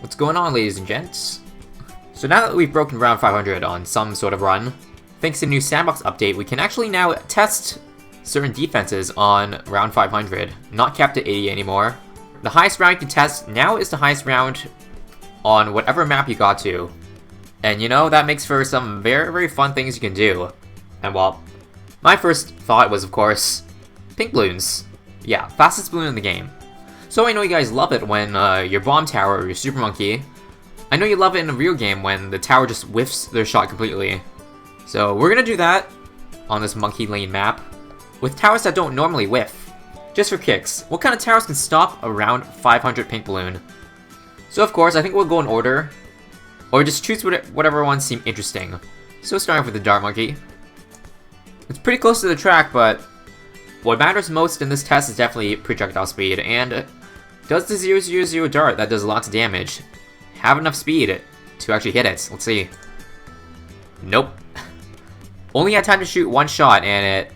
What's going on, ladies and gents? So now that we've broken round 500 on some sort of run, thanks to the new sandbox update, we can actually now test certain defenses on round 500, not capped at 80 anymore. The highest round you can test now is the highest round on whatever map you got to. And you know, that makes for some very, very fun things you can do. And well, my first thought was, of course, Pink Bloons. Yeah, fastest balloon in the game. So I know you guys love it when your bomb tower or your super monkey, I know you love it in a real game when the tower just whiffs their shot completely. So we're gonna do that on this monkey lane map with towers that don't normally whiff. Just for kicks, what kind of towers can stop around 500 Pink Bloon? So of course, I think we'll go in order, or just choose whatever ones seem interesting. So starting with the dart monkey. It's pretty close to the track, but what matters most in this test is definitely projectile speed, and does the 000 dart that does lots of damage have enough speed to actually hit it? Let's see. Nope. Only had time to shoot one shot, and it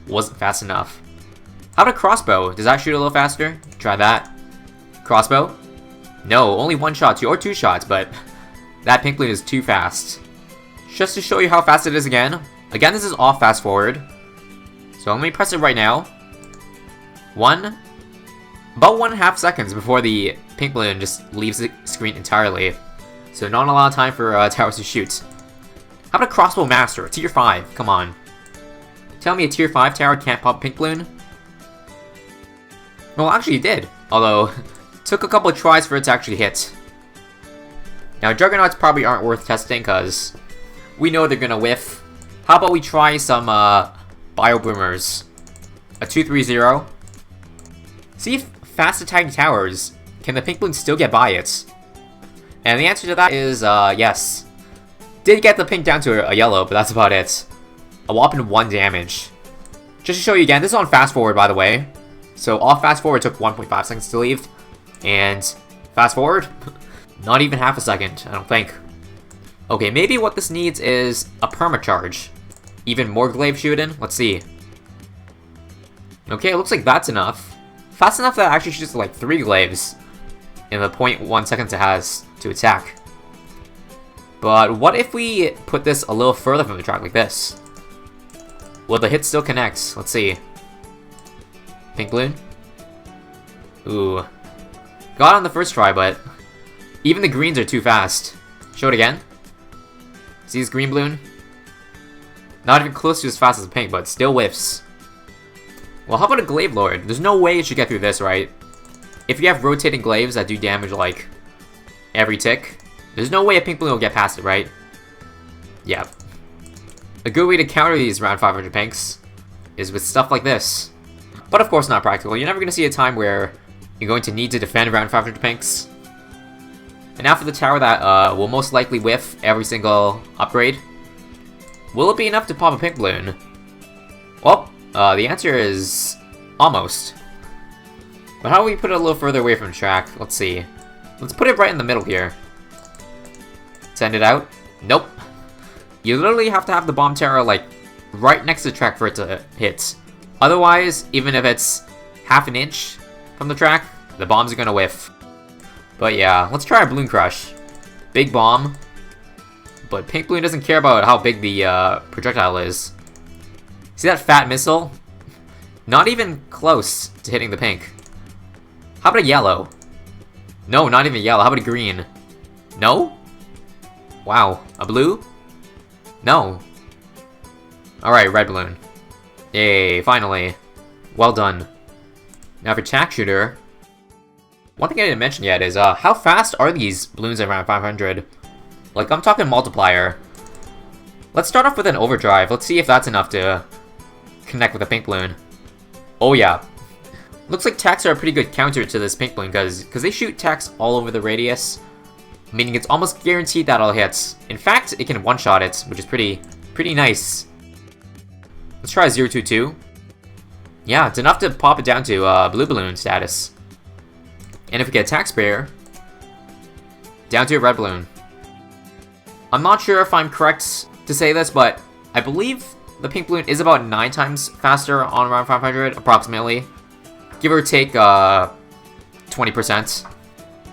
wasn't fast enough. How about a crossbow? Does that shoot a little faster? Try that. Crossbow? No, only one shot, or two shots, but that Pink Bloon is too fast. Just to show you how fast it is again. Again, this is off fast forward. So let me press it right now. About 1.5 seconds before the Pink Bloon just leaves the screen entirely. So not a lot of time for towers to shoot. How about a crossbow master? Tier 5, come on. Tell me a tier 5 tower can't pop Pink Bloon? Well, actually it did. Although, took a couple of tries for it to actually hit. Now Juggernauts probably aren't worth testing because we know they're gonna whiff. How about we try some Bio Boomers? A 230. See if fast attacking towers, can the Pink Bloon still get by it? And the answer to that is yes. Did get the pink down to a yellow, but that's about it. A whopping 1 damage. Just to show you again, this is on fast forward by the way. So off fast forward took 1.5 seconds to leave. And fast forward, not even half a second, I don't think. Okay, maybe what this needs is a permacharge. Even more glaive shooting? Let's see. Okay, it looks like that's enough. Fast enough that it actually shoots like 3 glaives in the 0.1 seconds it has to attack. But what if we put this a little further from the track like this? Will the hit still connect? Let's see. Pink Bloon? Ooh. Got on the first try, but even the greens are too fast. Show it again. See this green balloon? Not even close to as fast as the pink, but still whiffs. Well, how about a Glaive Lord? There's no way it should get through this, right? If you have rotating glaives that do damage, like, every tick, there's no way a Pink Bloon will get past it, right? Yeah. A good way to counter these round 500 pinks is with stuff like this. But of course not practical. You're never going to see a time where you're going to need to defend round 500 pinks. And now for the tower that will most likely whiff every single upgrade. Will it be enough to pop a Pink Bloon? Well, the answer is almost. But how do we put it a little further away from the track? Let's see. Let's put it right in the middle here. Send it out? Nope. You literally have to have the bomb tower like right next to the track for it to hit. Otherwise, even if it's half an inch from the track, the bombs are gonna whiff. But yeah, let's try a Balloon Crush. Big bomb. But Pink Bloon doesn't care about how big the projectile is. See that fat missile? Not even close to hitting the pink. How about a yellow? No, not even yellow. How about a green? No? Wow. A blue? No. Alright, red balloon. Yay, finally. Well done. Now for Tack Shooter. One thing I didn't mention yet is, how fast are these balloons around 500? Like, I'm talking multiplier. Let's start off with an overdrive. Let's see if that's enough to connect with a Pink Bloon. Oh yeah. Looks like tacks are a pretty good counter to this Pink Bloon because they shoot tacks all over the radius. Meaning it's almost guaranteed that it'll hit. In fact, it can one-shot it, which is pretty nice. Let's try 022. Yeah, it's enough to pop it down to blue balloon status. And if we get a Tack Sprayer, down to a red balloon. I'm not sure if I'm correct to say this, but I believe the Pink Bloon is about 9 times faster on round 500, approximately. Give or take 20%.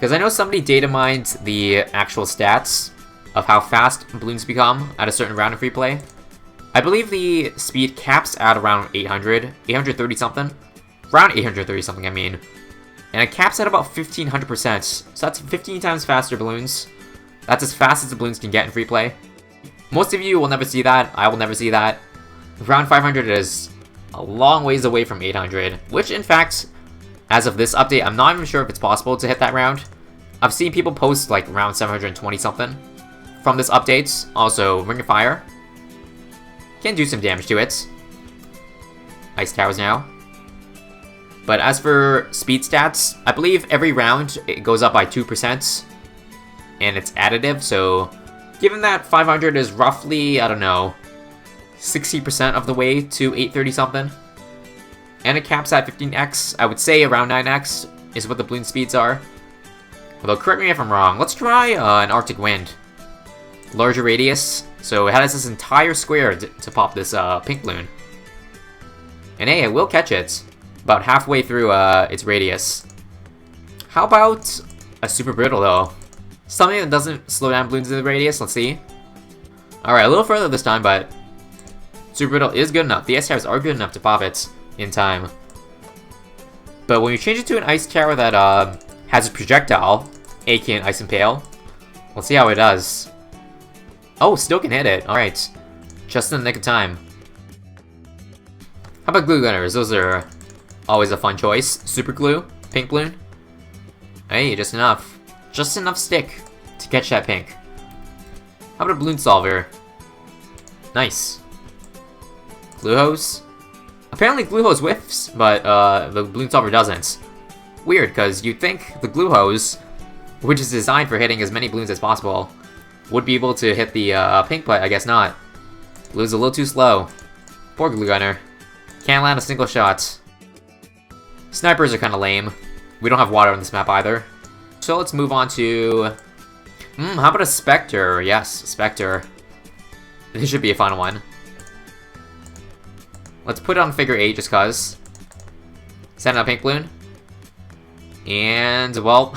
Because I know somebody data mined the actual stats of how fast balloons become at a certain round of free play. I believe the speed caps at around 830 something. Around 830 something, I mean. And it caps at about 1500%. So that's 15 times faster balloons. That's as fast as the balloons can get in free play. Most of you will never see that. I will never see that. Round 500 is a long ways away from 800, which in fact, as of this update, I'm not even sure if it's possible to hit that round. I've seen people post like around 720 something from this update. Also, Ring of Fire can do some damage to it. Ice Towers now. But as for speed stats, I believe every round it goes up by 2%, and it's additive, so given that 500 is roughly, I don't know, 60% of the way to 830 something, and it caps at 15x, I would say around 9x is what the balloon speeds are. Although, correct me if I'm wrong, let's try an Arctic Wind. Larger radius, so it has this entire square to pop this pink balloon. And hey, it will catch it. About halfway through its radius. How about a Super Brittle though? Something that doesn't slow down balloons in the radius, let's see. Alright, a little further this time, but Super Brittle is good enough. The ice towers are good enough to pop it in time. But when you change it to an ice tower that has a projectile, aka an Ice Impale, we'll see how it does. Oh, still can hit it. Alright. Just in the nick of time. How about Glue Gunners? Those are always a fun choice. Super Glue, Pink Bloon. Hey, just enough. Just enough stick to catch that pink. How about a Balloon Solver? Nice. Glue Hose. Apparently Glue Hose whiffs, but the Balloon Solver doesn't. Weird, because you'd think the Glue Hose, which is designed for hitting as many balloons as possible, would be able to hit the pink, but I guess not. Glue's a little too slow. Poor Glue Gunner. Can't land a single shot. Snipers are kind of lame. We don't have water on this map either. So let's move on to... how about a Spectre? Yes, Spectre. This should be a fun one. Let's put it on figure 8 just cuz. Send out Pink Bloon. And, well...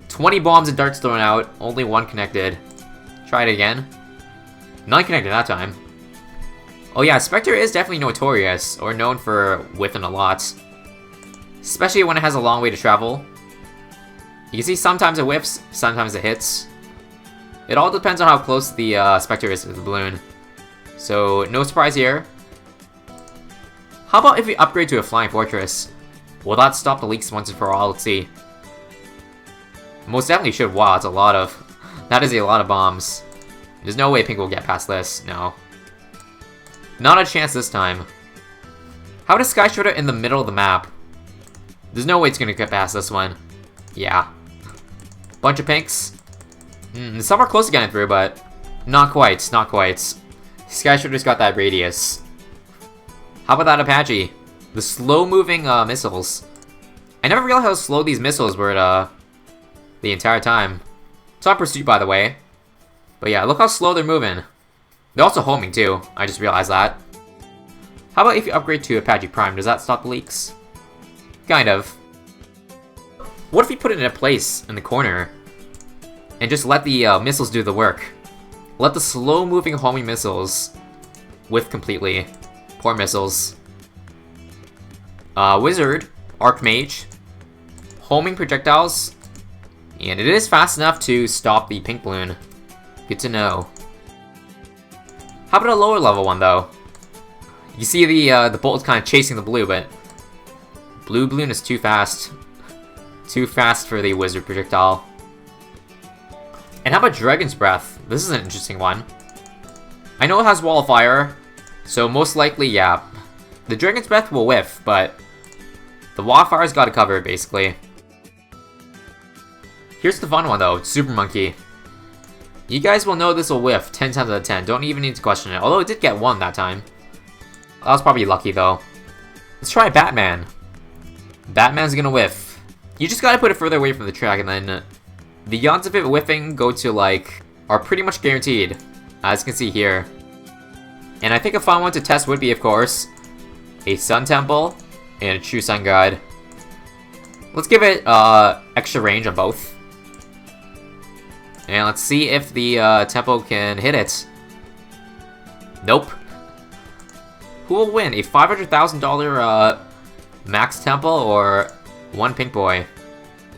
20 bombs and darts thrown out. Only one connected. Try it again. None connected that time. Oh yeah, Spectre is definitely notorious, or known for whiffing a lot. Especially when it has a long way to travel. You can see sometimes it whiffs, sometimes it hits. It all depends on how close the Spectre is to the balloon. So, no surprise here. How about if we upgrade to a Flying Fortress? Will that stop the leaks once and for all? Let's see. Most definitely should. Wow, that's a lot of... That is a lot of bombs. There's no way Pink will get past this. No. Not a chance this time. How about a Sky Shredder in the middle of the map? There's no way it's gonna get past this one. Yeah. Bunch of pinks. Some are close to getting through, but not quite, not quite. Sky Shredder's got that radius. How about that Apache? The slow-moving missiles. I never realized how slow these missiles were the entire time. It's on pursuit, by the way. But yeah, look how slow they're moving. They're also homing, too. I just realized that. How about if you upgrade to Apache Prime? Does that stop the leaks? Kind of. What if you put it in a place in the corner and just let the missiles do the work? Let the slow-moving homing missiles whiff completely. Poor missiles. Wizard, Archmage, homing projectiles, and it is fast enough to stop the Pink Bloon. Good to know. How about a lower level one though? You see the bolt kind of chasing the blue, but Blue Balloon is too fast. Too fast for the Wizard projectile. And how about Dragon's Breath? This is an interesting one. I know it has Wall of Fire, so most likely, yeah. The Dragon's Breath will whiff, but the Wall of Fire's got it covered, basically. Here's the fun one, though. Super Monkey. You guys will know this will whiff 10 times out of 10. Don't even need to question it. Although it did get 1 that time. That was probably lucky, though. Let's try Batman. Batman's gonna whiff. You just gotta put it further away from the track, and then the odds of it whiffing go to, like, are pretty much guaranteed, as you can see here. And I think a fun one to test would be, of course, a Sun Temple and a True Sun God. Let's give it extra range on both. And let's see if the tempo can hit it. Nope. Who will win? A $500,000 max tempo or one pink boy?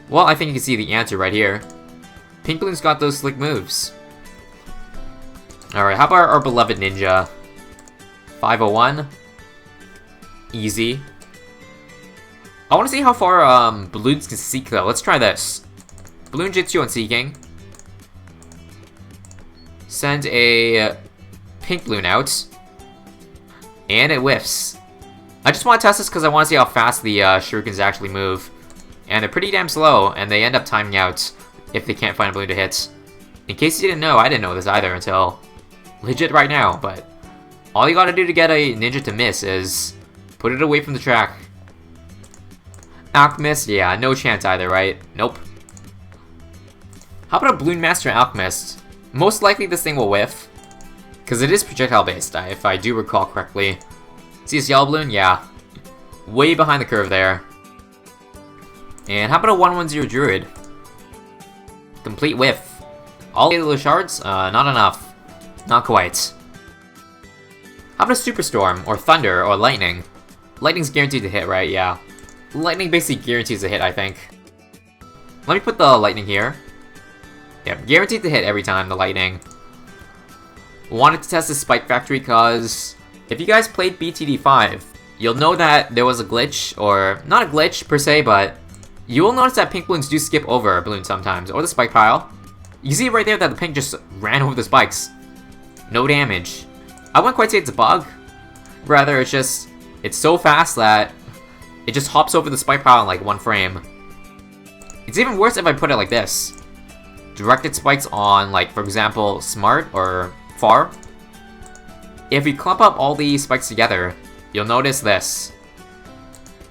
Well, I think you can see the answer right here. Pink Bloon's got those slick moves. Alright, how about our beloved ninja? 501. Easy. I want to see how far Bloons can seek though. Let's try this. Bloon Jitsu on seeking. Send a Pink Bloon out. And it whiffs. I just want to test this because I want to see how fast the shurikens actually move. And they're pretty damn slow, and they end up timing out if they can't find a balloon to hit. In case you didn't know, I didn't know this either until legit right now, but all you gotta do to get a ninja to miss is put it away from the track. Alchemist? Yeah, no chance either, right? Nope. How about a Bloon Master Alchemist? Most likely this thing will whiff, because it is projectile based, if I do recall correctly. See this yellow balloon? Yeah. Way behind the curve there. And how about a 110 druid? Complete whiff. All 8 of those shards? Not enough. Not quite. How about a superstorm, or thunder, or lightning? Lightning's guaranteed to hit, right? Yeah. Lightning basically guarantees a hit, I think. Let me put the lightning here. Yeah, guaranteed to hit every time, the lightning. Wanted to test the spike factory because if you guys played BTD5, you'll know that there was a glitch, or not a glitch per se, but you will notice that pink balloons do skip over a balloon sometimes, or the spike pile. You see right there that the pink just ran over the spikes. No damage. I wouldn't quite say it's a bug. Rather, it's so fast that it just hops over the spike pile in like 1 frame. It's even worse if I put it like this. Directed spikes on, like, for example, Smart or Far. If you clump up all the spikes together, you'll notice this.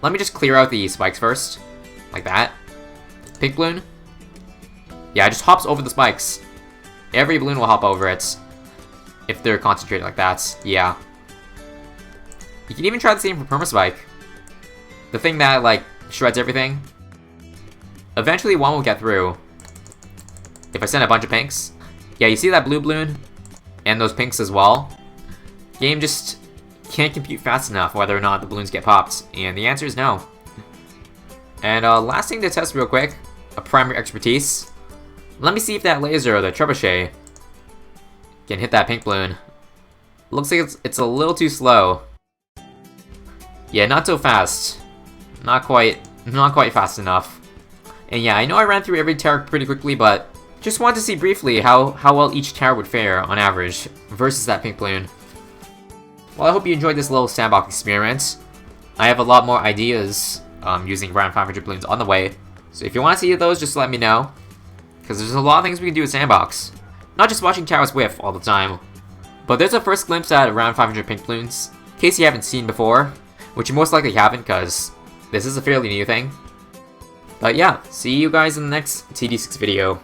Let me just clear out the spikes first. Like that. Pink balloon. Yeah, it just hops over the spikes. Every balloon will hop over it. If they're concentrated like that. Yeah. You can even try the same for Permaspike. The thing that, like, shreds everything. Eventually one will get through. If I send a bunch of pinks. Yeah, you see that blue balloon? And those pinks as well? Game just can't compute fast enough whether or not the balloons get popped. And the answer is no. And last thing to test real quick, a primary expertise. Let me see if that laser or the trebuchet can hit that pink balloon. Looks like it's a little too slow. Yeah, not so fast. Not quite fast enough. And yeah, I know I ran through every tower pretty quickly, but just wanted to see briefly how well each tower would fare on average versus that pink balloon. Well, I hope you enjoyed this little sandbox experiment. I have a lot more ideas using around 500 balloons on the way. So if you want to see those, just let me know. Because there's a lot of things we can do with Sandbox. Not just watching towers whiff all the time. But there's a first glimpse at around 500 pink balloons. In case you haven't seen before. Which you most likely haven't, because this is a fairly new thing. But yeah, see you guys in the next TD6 video.